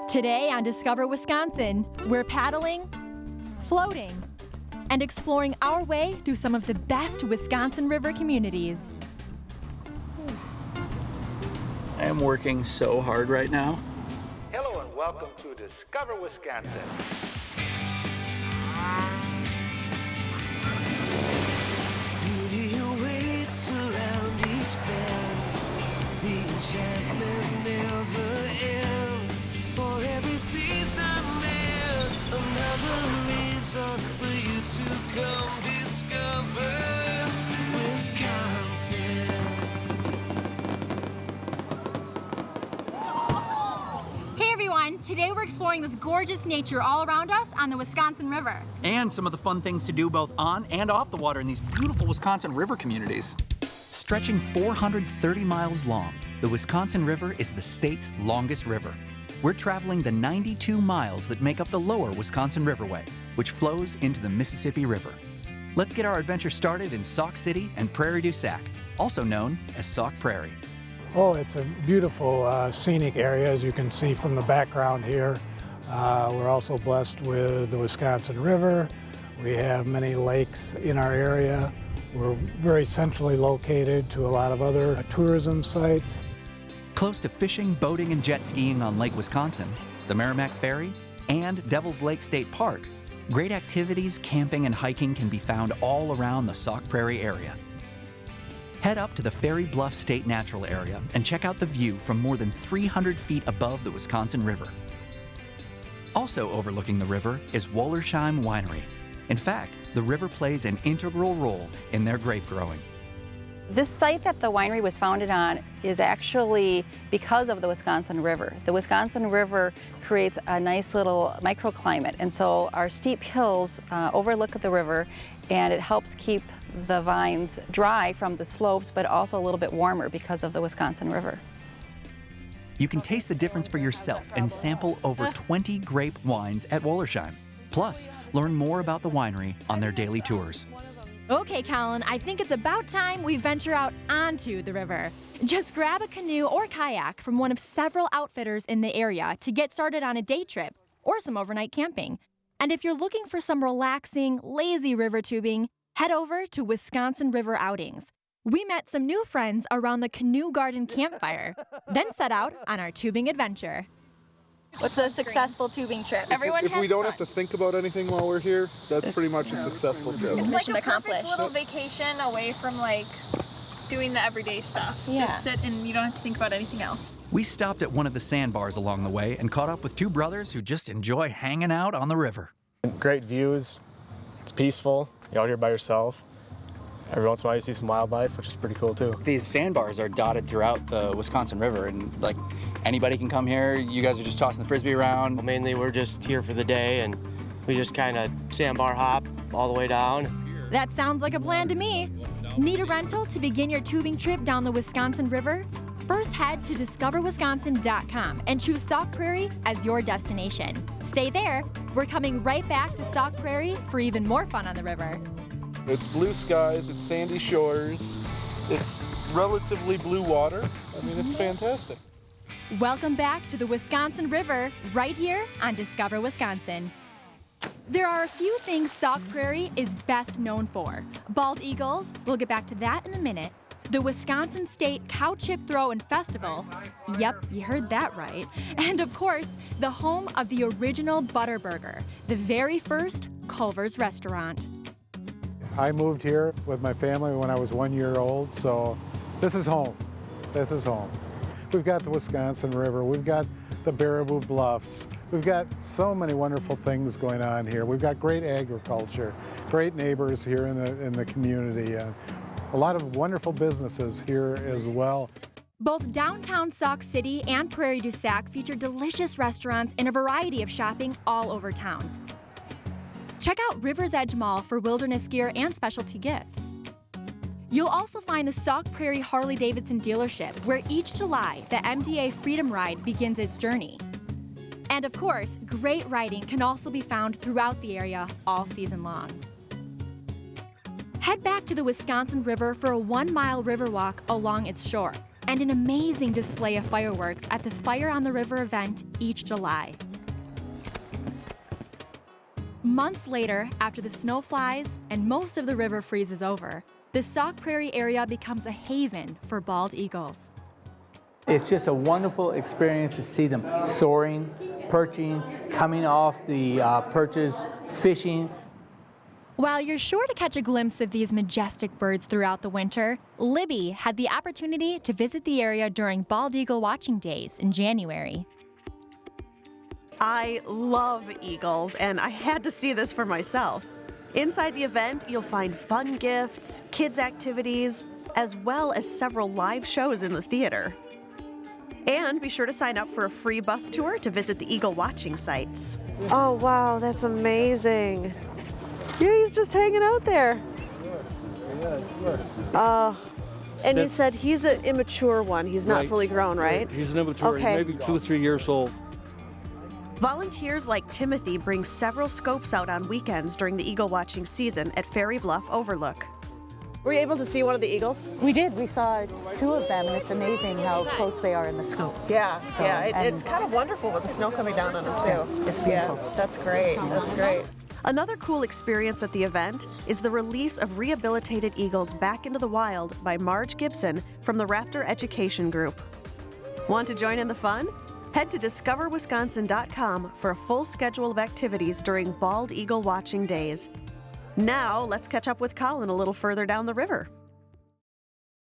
Today on Discover Wisconsin, we're paddling, floating, and exploring our way through some of the best Wisconsin river communities. I am working so hard right now. Hello and welcome to Discover Wisconsin. Beauty awaits around each bend. The enchantment never ends. For every season there's another reason for you to come discover Wisconsin. Hey everyone, today we're exploring this gorgeous nature all around us on the Wisconsin River. And some of the fun things to do both on and off the water in these beautiful Wisconsin river communities. Stretching 430 miles long, the Wisconsin River is the state's longest river. We're traveling the 92 miles that make up the lower Wisconsin Riverway, which flows into the Mississippi River. Let's get our adventure started in Sauk City and Prairie du Sac, also known as Sauk Prairie. Oh, it's a beautiful scenic area, as you can see from the background here. We're also blessed with the Wisconsin River. We have many lakes in our area. We're very centrally located to a lot of other tourism sites. Close to fishing, boating, and jet skiing on Lake Wisconsin, the Merrimack Ferry, and Devil's Lake State Park, great activities, camping, and hiking can be found all around the Sauk Prairie area. Head up to the Fairy Bluff State Natural Area and check out the view from more than 300 feet above the Wisconsin River. Also overlooking the river is Wollersheim Winery. In fact, the river plays an integral role in their grape growing. This site that the winery was founded on is actually because of the Wisconsin River. The Wisconsin River creates a nice little microclimate, and so our steep hills overlook the river, and it helps keep the vines dry from the slopes, but also a little bit warmer because of the Wisconsin River. You can taste the difference for yourself and sample over 20 grape wines at Wollersheim. Plus, learn more about the winery on their daily tours. Okay, Collin, I think it's about time we venture out onto the river. Just grab a canoe or kayak from one of several outfitters in the area to get started on a day trip or some overnight camping. And if you're looking for some relaxing, lazy river tubing, head over to Wisconsin River Outings. We met some new friends around the Canoe Garden campfire, then set out on our tubing adventure. What's a successful tubing trip? If we don't have to think about anything while we're here, that's pretty much a successful trip. It's like Mission a accomplished. perfect little vacation away from like doing the everyday stuff. Yeah. Just sit and you don't have to think about anything else. We stopped at one of the Sandbars along the way and caught up with two brothers who just enjoy hanging out on the river. Great views. It's peaceful. You're out here by yourself. Every once in a while you see some wildlife, which is pretty cool too. These sandbars are dotted throughout the Wisconsin River, and like anybody can come here. You guys are just tossing the frisbee around. Mainly we're just here for the day, and we just kind of sandbar hop all the way down. That sounds like a plan to me. Need a rental to begin your tubing trip down the Wisconsin River? First head to discoverwisconsin.com and choose Sauk Prairie as your destination. Stay there. We're coming right back to Sauk Prairie for even more fun on the river. It's blue skies, it's sandy shores, it's relatively blue water. I mean, it's fantastic. Welcome back to the Wisconsin River, right here on Discover Wisconsin. There are a few things Sauk Prairie is best known for. Bald eagles, we'll get back to that in a minute. The Wisconsin State Cow Chip Throw and Festival. Yep, you heard that right. And of course, the home of the original Butterburger, the very first Culver's restaurant. I moved here with my family when I was 1 year old, so this is home. This is home. We've got the Wisconsin River, we've got the Baraboo Bluffs, we've got so many wonderful things going on here. We've got great agriculture, great neighbors here in the community, a lot of wonderful businesses here as well. Both downtown Sauk City and Prairie du Sac feature delicious restaurants and a variety of shopping all over town. Check out River's Edge Mall for wilderness gear and specialty gifts. You'll also find the Sauk Prairie Harley-Davidson dealership, where each July, the MDA Freedom Ride begins its journey. And of course, great riding can also be found throughout the area all season long. Head back to the Wisconsin River for a 1-mile river walk along its shore. and an amazing display of fireworks at the Fire on the River event each July. Months later, after the snow flies and most of the river freezes over, the Sauk Prairie area becomes a haven for bald eagles. It's just a wonderful experience to see them soaring, perching, coming off the perches, fishing. While you're sure to catch a glimpse of these majestic birds throughout the winter, Libby had the opportunity to visit the area during bald eagle watching days in January. I love eagles, and I had to see this for myself. Inside the event, you'll find fun gifts, kids' activities, as well as several live shows in the theater. And be sure to sign up for a free bus tour to visit the eagle watching sites. Oh, wow, that's amazing. Yeah, he's just hanging out there. And you said he's an immature one. He's not fully grown, right? He's an immature, okay. Maybe 2 or 3 years old. Volunteers like Timothy bring several scopes out on weekends during the eagle watching season at Ferry Bluff Overlook. Were you able to see one of the eagles? We did. We saw 2 of them, and it's amazing how close they are in the scope. Yeah, it's kind of wonderful with the snow coming down on them, too. It's beautiful. Yeah, that's great. That's great. Another cool experience at the event is the release of rehabilitated eagles back into the wild by Marge Gibson from the Raptor Education Group. Want to join in the fun? Head to discoverwisconsin.com for a full schedule of activities during bald eagle watching days. Now, let's catch up with Collin a little further down the river.